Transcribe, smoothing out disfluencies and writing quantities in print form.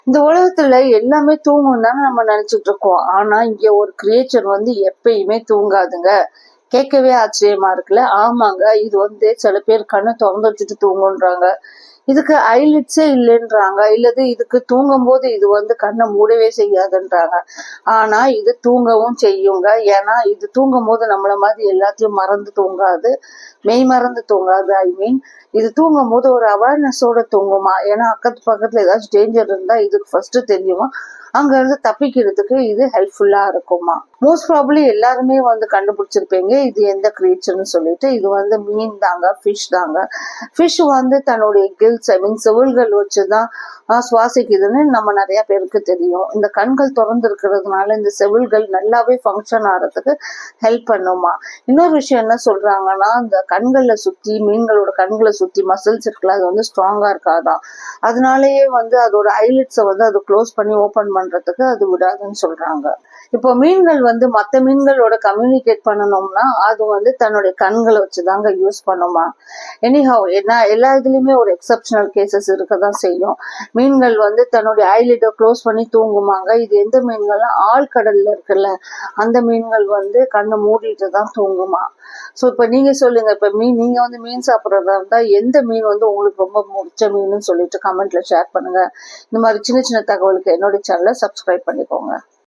இந்த உலகத்துல எல்லாமே தூங்கும் தானே நம்ம நினைச்சிட்டு இருக்கோம். ஆனா இங்க ஒரு கிரியேச்சர் வந்து எப்பயுமே தூங்காதுங்க. கேட்கவே ஆச்சரியமா இருக்குல்ல. ஆமாங்க, இது வந்து சில பேர் கண்ணை திறந்து வச்சுட்டு தூங்குன்றாங்க. இதுக்கு ஐலிட்ஸே இல்லைன்றாங்க. இல்லது இதுக்கு தூங்கும் போது இது வந்து கண்ணை மூடவே செய்யாதுன்றாங்க. ஆனா இது தூங்கவும் செய்யுங்க. ஏன்னா இது தூங்கும் போது நம்மள மாதிரி எல்லாத்தையும் மறந்து தூங்காது, மெய் மறந்து தூங்காது. இது தூங்கும் போது ஒரு அவேர்னஸோட தூங்குமா. ஏன்னா பக்கத்துல ஏதாச்சும் டேஞ்சர் இருந்தா இதுக்கு ஃபர்ஸ்ட் தெரியுமா, அங்க இருந்து தப்பிக்கிறதுக்கு இது ஹெல்ப்ஃபுல்லா இருக்குமா. மோஸ்ட் ப்ராபப்ளி எல்லாருமே வந்து கண்டுபிடிச்சிருப்பீங்க இது எந்த கிரீச்சர்னு சொல்லிட்டு. இது வந்து மீன் தாங்க, ஃபிஷ் தாங்க. ஃபிஷ் வந்து தன்னுடைய கில்ஸ் செவில்கள் வச்சுதான் சுவாசிக்குதுன்னு நம்ம நிறைய பேருக்கு தெரியும். இந்த கண்கள் திறந்து இருக்கிறதுனால இந்த செவில்கள் நல்லாவே ஃபங்க்ஷன் ஆகிறதுக்கு ஹெல்ப் பண்ணுமா. இன்னொரு விஷயம் என்ன சொல்றாங்கன்னா, இந்த கண்களை சுத்தி, மீன்களோட கண்களை சுத்தி மசில்ஸ் இருக்குல்ல, அது வந்து ஸ்ட்ராங்கா இருக்காதான். அதனாலயே வந்து அதோட ஐலிட்ஸை வந்து அது க்ளோஸ் பண்ணி ஓபன் பண்றதுக்கு அது விடாதுன்னு சொல்றாங்க. இப்போ மீன்கள் வந்து மற்ற மீன்களோட கம்யூனிகேட் பண்ணணும்னா அது வந்து தன்னுடைய கண்களை வச்சுதாங்க யூஸ் பண்ணுமா. எனிஹவ், எல்லா இதுலயுமே ஒரு எக்ஸப்ஷனல் கேசஸ் இருக்கதான் செய்யும். மீன்கள் வந்து தன்னுடைய ஐலிட்டை க்ளோஸ் பண்ணி தூங்குமாங்க. இது எந்த மீன்கள்னா ஆழ்கடல்ல இருக்குல்ல, அந்த மீன்கள் வந்து கண்ணை மூடிட்டு தான் தூங்குமா. ஸோ இப்போ நீங்க சொல்லுங்க, இப்போ நீங்க வந்து மீன் சாப்பிட்றதா இருந்தா எந்த மீன் வந்து உங்களுக்கு ரொம்ப பிடிச்ச மீன் சொல்லிட்டு கமெண்ட்ல ஷேர் பண்ணுங்க. இந்த மாதிரி சின்ன சின்ன தகவலுக்கு என்னோட சேனலை சப்ஸ்கிரைப் பண்ணிக்கோங்க.